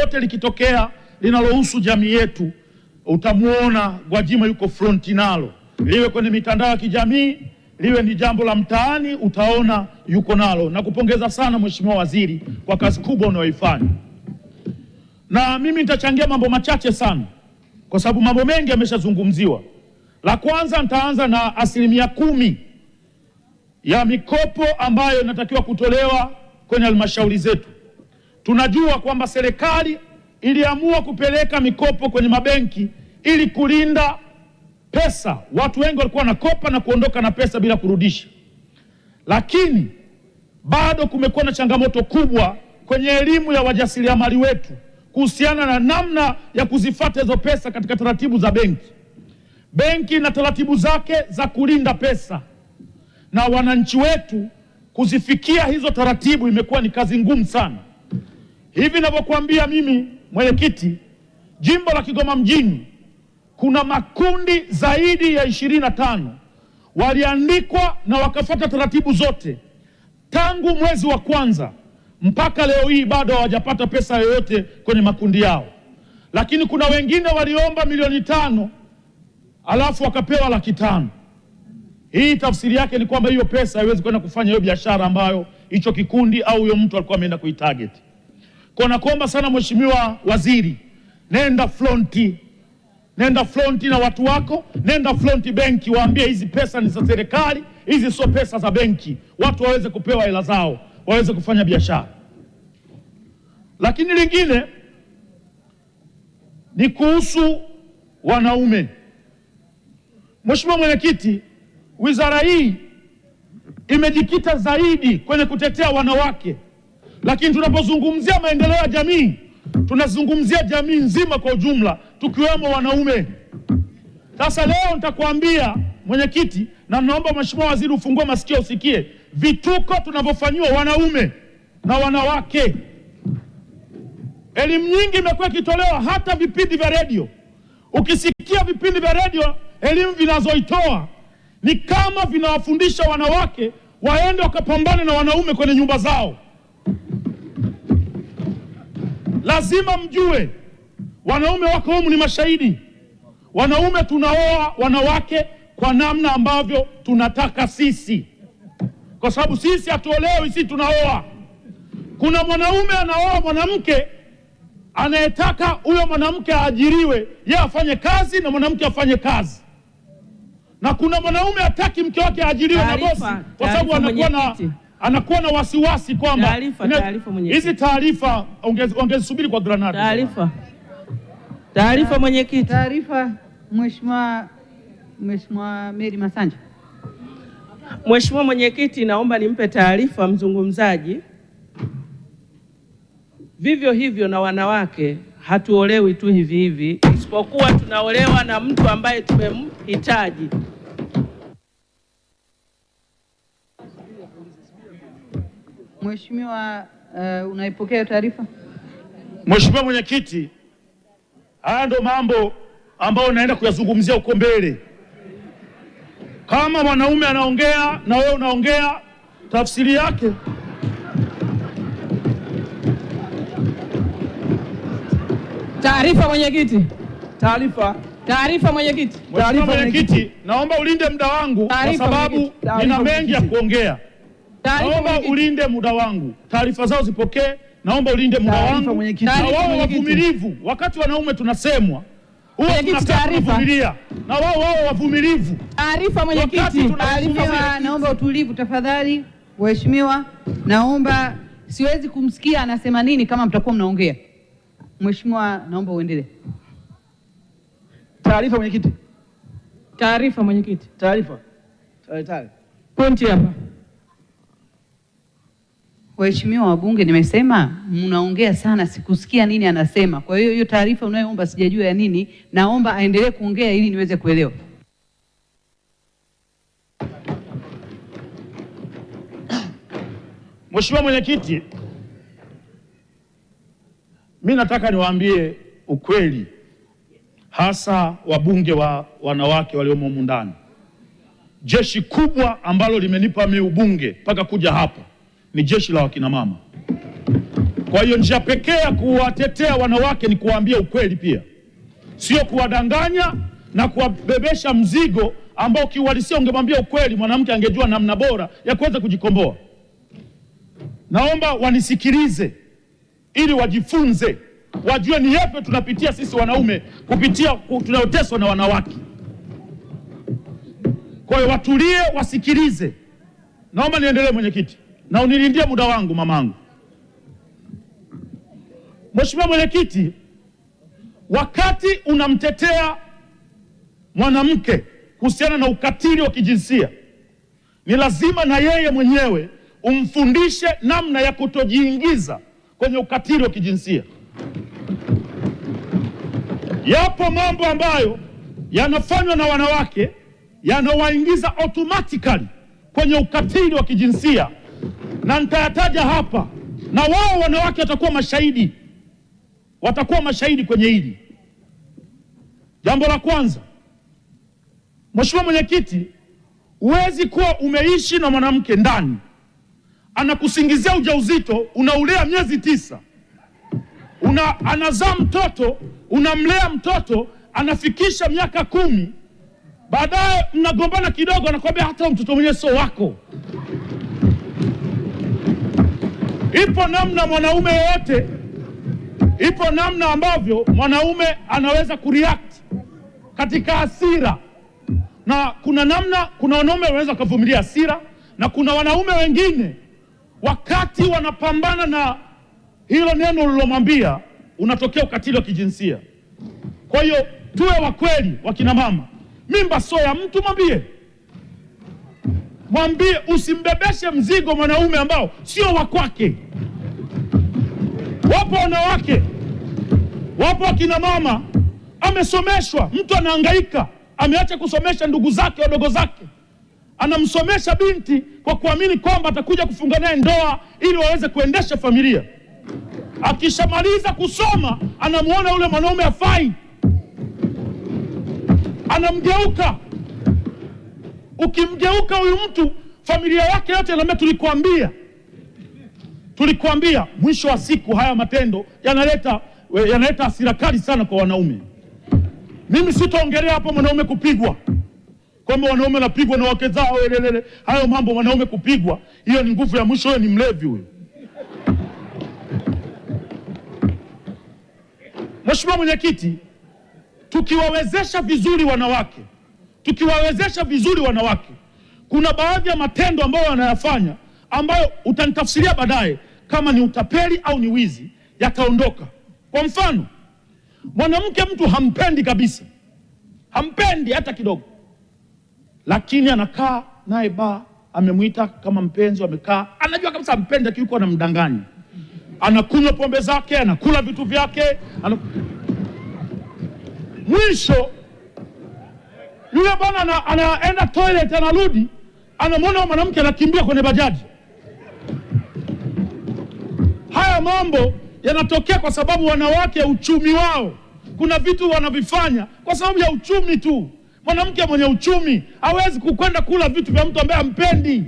lote likitokea linalohusu jamii yetu, utamuona Gwajima yuko fronti nalo, liwe kwenye mitandao ya kijamii, liwe ni jambo la mtaani, utaona yuko nalo. Na kupongeza sana Mheshimiwa Waziri kwa kazi kubwa unayoifanya. Na mimi nitachangia mambo machache sana kwa sababu mambo mengi yameshazungumziwa. La kwanza, nitaanza na 10% ya mikopo ambayo inatakiwa kutolewa kwenye halmashauri zetu. Tunajua kwamba serikali iliamua kupeleka mikopo kwenye mabenki ili kulinda pesa. Watu wengi walikuwa wanakopa na kuondoka na pesa bila kurudisha. Lakini bado kumekuwa na changamoto kubwa kwenye elimu ya wajasiriamali wetu kuhusiana na namna ya kuzifuata hizo pesa katika taratibu za benki. Benki na taratibu zake za kulinda pesa, na wananchi wetu kuzifikia hizo taratibu imekuwa ni kazi ngumu sana. Hivi ninavyokuambia mimi mwenyekiti, jimbo la Kigoma mjini kuna makundi zaidi ya 25 waliandikwa na wakafuata taratibu zote tangu mwezi wa kwanza mpaka leo hii bado hawajapata pesa yoyote kwenye makundi yao. Lakini kuna wengine waliomba milioni 5 alafu wakapewa 500,000. Hii tafsiri yake ni kwamba hiyo pesa haiwezi kwenda kufanya hiyo biashara ambayo hicho kikundi au huyo mtu alikuwa ameenda kuitarget. Kwa nakuomba sana Mheshimiwa Waziri, nenda fronti na watu wako, nenda fronti benki, waambie hizi pesa ni za serikali, hizi sio pesa za benki, watu waweze kupewa hela zao, waweze kufanya biashara. Lakini lingine ni kuhusu wanaume. Mheshimiwa Mwenyekiti, wizara hii imejikita zaidi kwenye kutetea wanawake, lakini tunapozungumzia maendeleo ya jamii tunazungumzia jamii nzima kwa ujumla, tukiwemo wanaume. Sasa leo nitakwambia mwenyekiti, na naomba Mheshimiwa Waziri ufungue masikio usikie vituko tunavyofanyiwa wanaume na wanawake. Elimu nyingi imekuwa ikitolewa, hata vipindi vya redio. Ukisikia vipindi vya redio, elimu vinazoitoa ni kama vinawafundisha wanawake waende wakapambane na wanaume kwenye nyumba zao. Lazima mjue wanaume wako humu ni mashahidi. Wanaume tunaoa wanawake kwa namna ambavyo tunataka sisi, kwa sababu sisi hatuolewi, sisi tunaoa. Kuna mwanaume anaoa mwanamke anayetaka huyo mwanamke aajiriwe, yeye afanye kazi na mwanamke afanye kazi. Na kuna mwanaume hataki mke wake aajiriwe na bosi kwa sababu anakuwa na wasiwasi kwamba hizi taarifa ongezisubiri kwa granada. Taarifa mwenyekiti. Taarifa Mheshimiwa Mary Masanja. Mheshimiwa Mwenyekiti, naomba nimpe taarifa mzungumzaji. Vivyo hivyo na wanawake hatuolewi tu hivi hivi, isipokuwa tunaolewa na mtu ambaye tumemhitaji. Mheshimiwa, unaipokea taarifa? Mheshimiwa Mwenyekiti, haya ndo mambo ambayo naenda kuyazungumzia huko mbele. Kama mwanaume anaongea na wewe unaongea, tafsiri yake taarifa mwenyekiti. Taarifa mwenyekiti. Mheshimiwa Mwenyekiti, naomba ulinde muda wangu kwa sababu nina mengi ya kuongea. Naomba ulinde muda wangu. Taarifa zao zipokee. Naomba ulinde muda wangu. Na wao wavumilivu. Wakati wanaume tunasemwa, huwa tunavumilia. Na wao wavumilivu. Taarifa mwenyekiti. Naomba utulivu tafadhali. Mheshimiwa, naomba, siwezi kumsikia anasema nini kama mtakuwa mnaongea. Mheshimiwa, naomba uendelee. Taarifa mwenyekiti. Taarifa mwenyekiti. Taarifa. Pointi hapa. Waheshimiwa wabunge, nimesema mnaongea sana, sikusikia nini anasema. Kwa hiyo taarifa unayoomba sijajua ya nini, naomba aendelee kuongea ili niweze kuelewa. Mheshimiwa Mwenyekiti, mimi nataka niwaambie ukweli, hasa wabunge wa wanawake waliomo humu ndani. Jeshi kubwa ambalo limenipa mimi ubunge mpaka kuja hapa ni jeshi la wakina mama. Kwa hiyo njia pekee ya kuwatetea wanawake ni kuwaambia ukweli pia, sio kuwadanganya na kuwabebesha mzigo ambao kiuhalisia ungemwambia ukweli, mwanamke angejua namna bora ya kuweza kujikomboa. Naomba wanisikilize ili wajifunze, wajue ni yapi tunapitia sisi wanaume kupitia tunayoteswa na wanawake. Kwa hiyo watulie, wasikilize. Naomba niendelee mwenyekiti, na unilindie muda wangu mamangu. Mheshimiwa mwenyekiti, wakati unamtetea mwanamke kuhusiana na ukatili wa kijinsia, ni lazima na yeye mwenyewe umfundishe namna ya kutojiingiza kwenye ukatili wa kijinsia. Yapo mambo ambayo yanafanywa na wanawake yanawaingiza automatically kwenye ukatili wa kijinsia, na nitayataja hapa, na wao wanawake watakuwa mashahidi kwenye hili. Jambo la kwanza, Mheshimiwa mwenyekiti, huwezi kuwa umeishi na mwanamke ndani, anakusingizia ujauzito, unaulea miezi 9, anazaa mtoto, unamlea mtoto, anafikisha miaka 10, baadaye mnagombana kidogo, anakuambia hata mtoto mwenyewe sio wako. Ipo namna mwanaume yote, ipo namna ambavyo mwanaume anaweza kureact katika hasira, na kuna wanaume wanaweza kuvumilia hasira, na kuna wanaume wengine wakati wanapambana na hilo neno ulilomwambia unatokea ukatili wa kijinsia. Kwa hiyo tuwe wa kweli wakina mama, mimba sio ya mtu, mwambie, usimbebeshe mzigo mwanaume ambao sio wa kwake. Wapo wanawake, wapo wakina mama, amesomeshwa, mtu anahangaika, ameacha kusomesha ndugu zake, wadogo zake, anamsomesha binti kwa kuamini kwamba atakuja kufunga naye ndoa ili waweze kuendesha familia. Akishamaliza kusoma, anamuona yule mwanaume hafai, anamgeuka. Ukimgeuka huyu mtu, familia yake yote inamwambia tulikuambia. Mwisho wa siku haya matendo yanaleta hasira kali sana kwa wanaume. Mimi sitaongelea hapo mwanaume kupigwa, kwamba wanaume wanapigwa na wake zao, hayo mambo. Wanaume kupigwa, hiyo ni nguvu ya mwisho, hiyo ni mlevi huyo. Mheshimiwa mwenyekiti, tukiwawezesha vizuri wanawake, kuna baadhi ya matendo ambayo wanayafanya ambayo utanitafsiria baadaye kama ni utapeli au ni wizi, yataondoka. Kwa mfano, mwanamke mtu hampendi kabisa, hampendi hata kidogo, lakini anakaa naye amemwita kama mpenzi, wamekaa, anajua kabisa hampendi, lakini yuko anamdanganya, anakunywa pombe zake, anakula vitu vyake, mwisho yule bwana anaenda toilet, anarudi, anamwona mwanamke anakimbia kwenye bajaji. Haya mambo yanatokea kwa sababu wanawake, uchumi wao, kuna vitu wanavifanya kwa sababu ya uchumi tu. Mwanamke mwenye uchumi hawezi kukwenda kula vitu vya mtu ambaye hampendi.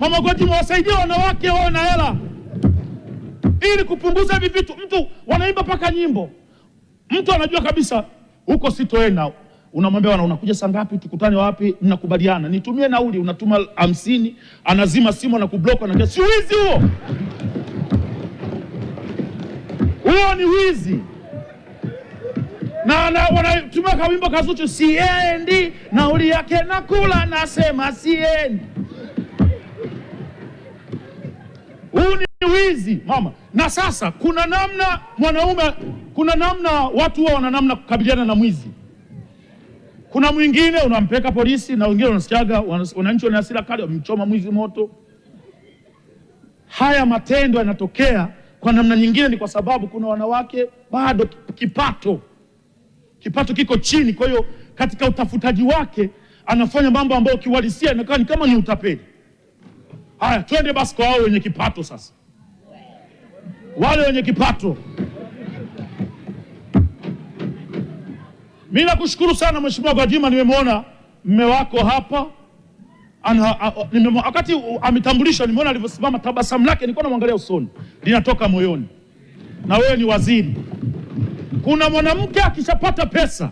Mama Gwajima, wasaidie wanawake wawe na hela ili kupunguza hivi vitu. Mtu wanaimba paka nyimbo, mtu anajua kabisa huko sitoenda, unamwambia unakuja saa ngapi, tukutane wapi, mnakubaliana, nitumie nauli, unatuma 50, anazima simu na kublock, na si wizi huo? Huo ni wizi. Na wanatumia kawimbo kazuchu, siendi, nauli yake nakula, nasema siendi. Huu ni wizi mama. Na sasa kuna namna watu wao wana namna kukabiliana na mwizi. Kuna mwingine unampeka polisi, na wengine unasikiaga wananchi wana hasira kali, wamchoma mwizi moto. Haya matendo yanatokea kwa namna nyingine ni kwa sababu kuna wanawake bado kipato kiko chini. Kwa hiyo katika utafutaji wake anafanya mambo ambayo kiuhalisia inakaa ni kama ni utapeli. Haya, twende basi kwa wao wenye kipato sasa. Wale wenye kipato, mimi nakushukuru sana Mheshimiwa Gwajima, nimemwona mme wako hapa. Wakati ametambulishwa, nimeona alivyosimama, tabasamu lake nilikuwa namwangalia usoni, linatoka moyoni. na wewe ni waziri. Kuna mwanamke akishapata pesa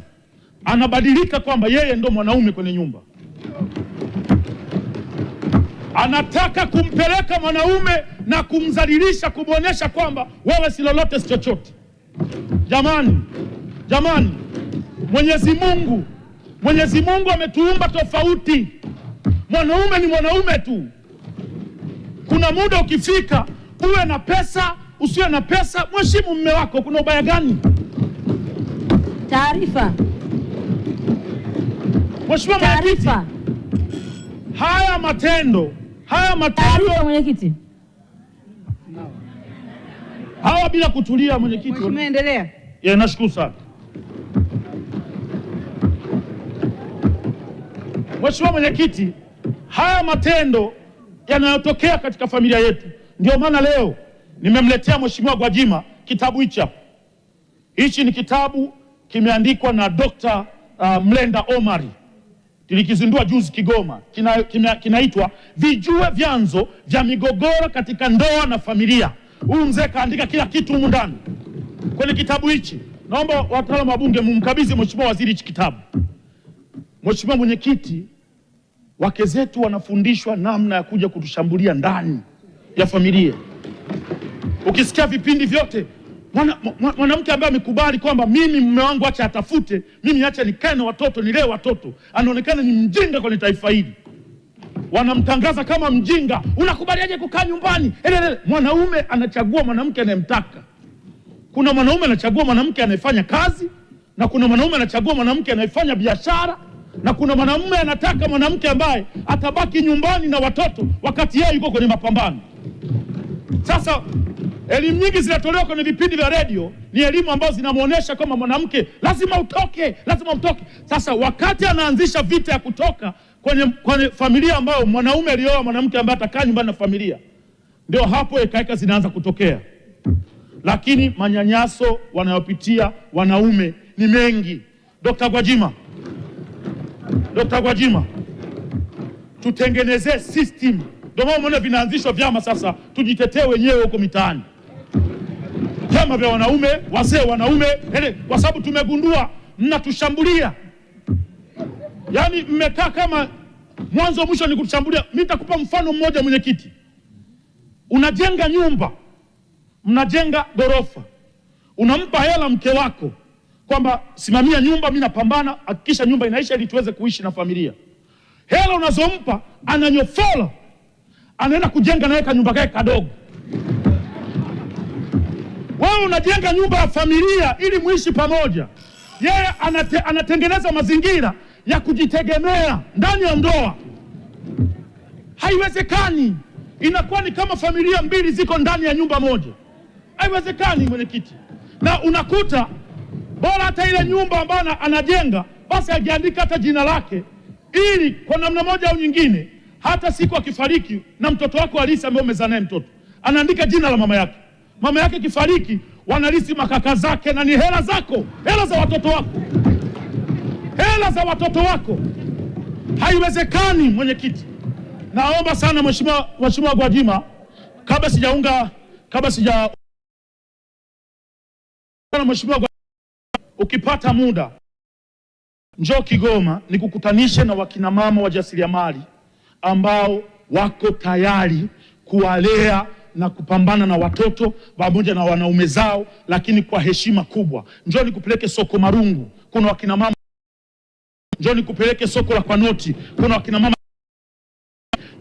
anabadilika kwamba yeye ndo mwanaume kwenye nyumba, anataka kumpeleka mwanaume na kumdhalilisha, kumwonyesha kwamba wewe si lolote, si chochote. Jamani, Mwenyezi Mungu ametuumba tofauti. Mwanaume ni mwanaume tu. Kuna muda ukifika, uwe na pesa usiwe na pesa, mheshimu mume wako. Kuna ubaya gani? Taarifa. Mheshimiwa Mwenyekiti, haya matendo mwenyekiti. Hawa bila kutulia mwenyekiti. Mheshimiwa, endelea. Nashukuru sana. Mheshimiwa Mwenyekiti, haya matendo yanayotokea katika familia yetu, ndio maana leo nimemletea Mheshimiwa Gwajima kitabu hichi hapa. Hichi ni kitabu kimeandikwa na Dr. Mlenda Omari. Tulikizindua juzi Kigoma. Kinaitwa Vijue Vyanzo vya Migogoro katika Ndoa na Familia. Huyu mzee kaandika kila kitu humu ndani kwenye kitabu hichi. Naomba wataalamu wa bunge mumkabidhi Mheshimiwa Waziri hichi kitabu. Mheshimiwa Mwenyekiti, wake zetu wanafundishwa namna ya kuja kutushambulia ndani ya familia. Ukisikia vipindi vyote, mwanamke ambaye amekubali kwamba mimi mume wangu acha atafute, mimi acha nikae na watoto, nilee watoto, anaonekana ni mjinga kwenye taifa hili. Wanamtangaza kama mjinga. Unakubaliaje kukaa nyumbani? Mwanaume anachagua mwanamke anayemtaka. Kuna mwanaume anachagua mwanamke anayefanya kazi, na kuna mwanaume anachagua mwanamke anayefanya biashara, na kuna mwanamume anataka mwanamke ambaye atabaki nyumbani na watoto wakati yeye yuko kwenye mapambano. Sasa elimu nyingi zinatolewa kwenye vipindi vya redio, ni elimu ambazo zinamuonesha kama mwanamke lazima utoke. Sasa wakati anaanzisha vita ya kutoka kwenye familia ambayo mwanaume alioa mwanamke ambaye atakaa nyumbani na familia, ndio hapo ekaeka zinaanza kutokea. Lakini manyanyaso wanayopitia wanaume ni mengi. Dr. Gwajima, tutengenezee system. Ndio maana umeona vinaanzishwa vyama sasa, tujitetee wenyewe huko mitaani. Vyama vya wanaume, wazee wanaume, kwa sababu tumegundua mnatushambulia. Yaani mmekaa kama mwanzo mwisho ni kutushambulia. Mimi nitakupa mfano mmoja mwenyekiti. Unajenga nyumba, mnajenga gorofa. Unampa hela mke wako kwamba simamia nyumba, mimi napambana, hakikisha nyumba inaisha ili tuweze kuishi na familia. Hela unazompa ananyofola, anaenda kujenga naye kanyumba kake kadogo. Wewe unajenga nyumba ya familia ili muishi pamoja. Yeye anatengeneza mazingira ya kujitegemea ndani ya ndoa. Haiwezekani. Inakuwa ni kama familia mbili ziko ndani ya nyumba moja. Haiwezekani mwenyekiti. Na unakuta bora hata ile nyumba ambayo anajenga basi ajiandika hata jina lake, ili kwa namna moja au nyingine hata siku akifariki na mtoto wako halisi ambaye umezaa naye mtoto, anaandika jina la mama yake. Mama yake kifariki, wanalisi makaka zake, na ni hela zako, hela za watoto wako. Hela za watoto wako. Haiwezekani mwenyekiti. Naomba sana Mheshimiwa Gwajima, Mheshimiwa Gwajima, ukipata muda njoo Kigoma nikukutanishe na wakina mama wajasiriamali ambao wako tayari kuwalea na kupambana na watoto pamoja na wanaume zao, lakini kwa heshima kubwa. Njoo nikupeleke soko Marungu, kuna wakina mama. Njoo nikupeleke soko la Kwanoti, kuna wakina mama.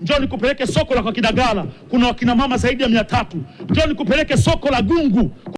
Njoo nikupeleke soko la kwa Kidagala, kuna wakina mama zaidi ya 300. Njoo nikupeleke soko la Gungu.